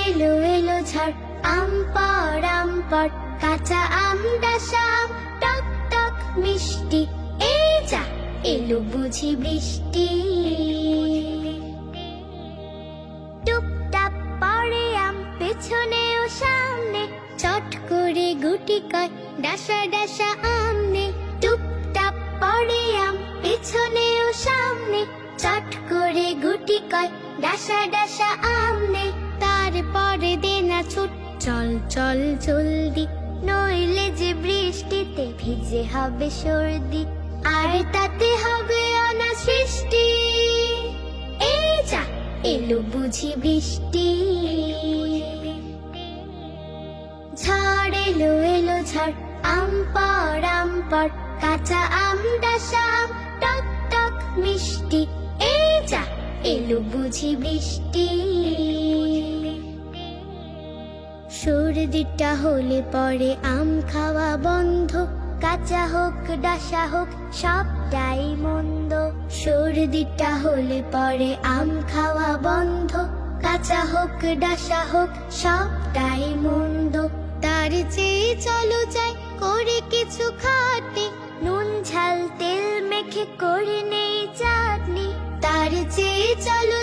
এলো এলো ঝড়, আম পড় আম পড়, কাঁচা আম ডাসা আম, টক টক মিষ্টি। এই যা এলো বুঝি বৃষ্টি। টুপটাপ পড়ে আম পেছনে ও সামনে, চট করে গুটি কয় ডাসা ডাসা আম নে। টুপটাপ পড়ে আম পেছনে ও সামনে, চট করে গুটি কয় ডাসা ডাসা আম নে। তারপরে দে না ছুট, চল চল জলদি, নইলে যে বৃষ্টিতে ভিজে হবে সর্দি, আর তাতে হবে অনাসৃষ্টি। এই যা এলো বুঝি বৃষ্টি। ঝড় এলো এলো ঝড়, আম পড় আম পড়, কাঁচা আম ডাসা আম, টক টক মিষ্টি। এই যা এলো বুঝি বৃষ্টি। সর্দিটা হলে পরে আম খাওয়া বন্ধ, কাঁচা হোক ডাসা হোক সবটাই মন্দ। সর্দিটা হলে পরে আম খাওয়া বন্ধ, কাঁচা হোক ডাসা হোক সবটাই মন্দ। তার চেয়ে চলো যাই করে কিছু খাটনি, নুন ঝাল তেল মেখে করে নেই চাটনি। তার চেয়ে চলো